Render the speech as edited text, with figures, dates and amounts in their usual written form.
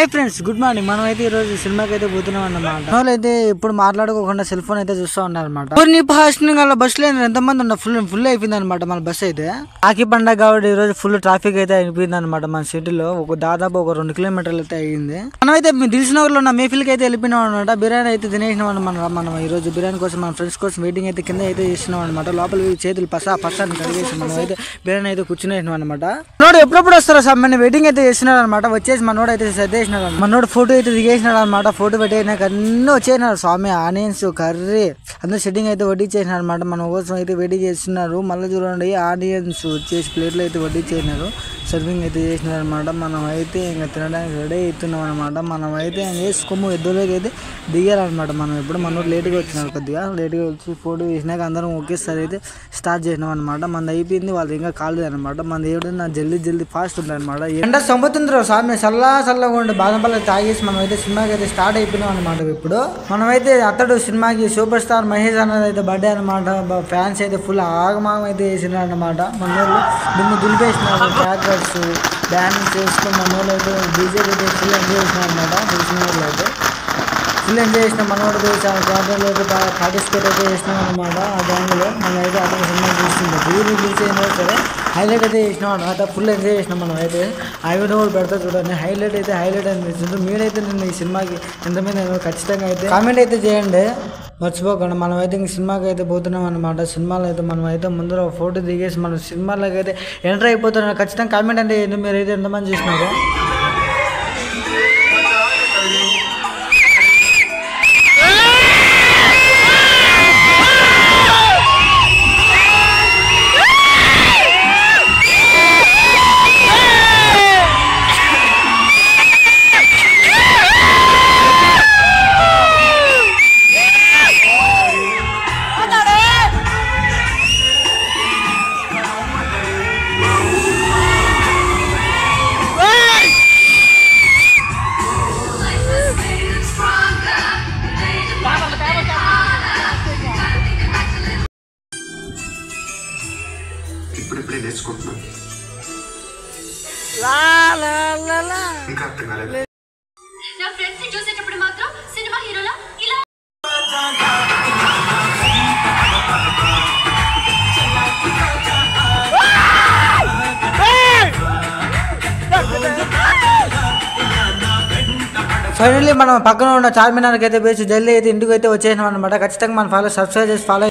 Hi friends, good morning. మనం అయితే ఈ రోజు సినిమాకి అయితే పోతున్నాం అన్నమాట. వాళ్ళు అయితే ఇప్పుడు మాట్లాడుకోకుండా సెల్ ఫోన్ అయితే చూస్తూ ఉన్నారన్నమాట. బస్సు లో ఎంతమంది ఉన్నా ఫుల్ అయిపోయింది అనమాట. మన బస్సు అయితే ఆకి పండగ కాబట్టి ఈ రోజు ఫుల్ ట్రాఫిక్ అయితే అయిపోయింది అనమాట. మన సిటీలో దాదాపు ఒక 2 కిలోమీటర్లు అయితే అయ్యింది. మనం అయితే దిల్సునగర్ లో ఉన్న మేఫిల్కి అయితే వెళ్ళిపోయినాం అనమాట. బిర్యానీ అయితే తినేసినాం అనమాట. మనం ఈ రోజు బిర్యానీ కోసం మన ఫ్రెండ్స్ కోసం వెయిటింగ్ అయితే కింద అయితే చేస్తున్నాం అనమాట. లోపల చేతులు పసాన్ని కడిగేసి మనం అయితే బిర్యానీ అయితే కూర్చునేసినాం అనమాట. మనోడు ఎప్పుడప్పుడు వస్తారో సార్ వెయిటింగ్ అయితే చేస్తున్నాడు అనమాట. వచ్చేసి మనోడు అయితే సర్దేసినాడు. మనోడు ఫోటో అయితే దిగేసినాడు అనమాట. ఫోటో పెట్టేసినాక అన్నీ వచ్చేసినాడు. స్వామి ఆనియన్స్ కర్రీ అందరూ సెట్టింగ్ అయితే వడ్డించేసినారు అనమాట. మన కోసం అయితే వెయిటింగ్ చేస్తున్నారు. మళ్ళీ చూడండి ఆనియన్స్ వచ్చేసి ప్లేట్లు అయితే వడ్డించేసినారు. సర్వింగ్ అయితే చేసినారు అనమాట. మనం అయితే ఇంకా తినడానికి రెడీ అవుతున్నాం అనమాట. మనం అయితే వేసుకోము ఎద్దులోకి అయితే దిగారనమాట. మనం ఎప్పుడు మనోడు లేట్గా వచ్చినారు. కొద్దిగా లేట్గా వచ్చి ఫోటో వేసినాక అందరం ఒకేసారి అయితే స్టార్ట్ చేసినాం అనమాట. మనది అయిపోయింది, వాళ్ళు ఇంకా కాలేదు అనమాట. మన ఏడున్నా జల్దీ ఫాస్ట్ ఉంటుంది అనమాట. ఎండ సముద్రం స్వామి చల్లగా ఉండి బాదం పళ్ళు తాగేసి మనం అయితే సినిమాకి అయితే స్టార్ట్ అయిపోయినాం అనమాట. ఇప్పుడు మనమైతే అతడు సినిమాకి సూపర్ స్టార్ మహేష్ అన్నది అయితే బర్త్డే అనమాట. ఫ్యాన్స్ అయితే ఫుల్ ఆగమాగం అయితే వేసినారు అనమాట. మన వాళ్ళు దీన్ని దులిపేసినారు. క్రాకర్స్ డ్యాన్స్ చేసుకుని మన వాళ్ళు అయితే డీజే అయితే ఫుల్ ఎంజాయ్ చేసినారు అనమాట. తెలిసిన వాళ్ళు అయితే ఫుల్ ఎంజాయ్ చేసినాం. మనోడు గార్డెన్లో అయితే బాగా పార్టిసిపేట్ అయితే చేసినాం అనమాట. ఆ గ్యాంగ్లో మనం అయితే అతను సినిమా చూస్తుంటాం. రిలీజ్ అయినా సరే హైలైట్ అయితే చేసినాం అనమాట. ఫుల్ ఎంజాయ్ చేసినాం మనం అయితే. ఐవన్ కూడా పెడతా చూడండి. హైలైట్ అనిపిస్తుంది. మీరైతే నేను ఈ సినిమాకి ఎంతమంది ఖచ్చితంగా అయితే కామెంట్ అయితే చేయండి, మర్చిపోకండి. మనం అయితే ఇంక సినిమాకి అయితే పోతున్నాం అనమాట. సినిమాలో అయితే మనం అయితే ముందర ఫోటో దిగేసి మనం సినిమాలోకి అయితే ఎంటర్ అయిపోతున్నాం. ఖచ్చితంగా కామెంట్ అంటే ఏంటి, మీరు అయితే ఎంతమంది చూసినారు. ఇప్పుడే నేర్చుకుంటున్నాను. ఇంకా అర్థం కాలేదు. నా ఫ్రెండ్స్ ని చూసేటప్పుడు మాత్రం సినిమా హీరోలా ఇలా ఫైనల్లీ మనం పక్కన ఉన్న చార్మినార్కి అయితే వేసి జల్దీ అయితే ఇంటికి అయితే వచ్చేసినాం అనమాట. ఖచ్చితంగా మన సబ్స్క్రైబ్ చేసి ఫాలో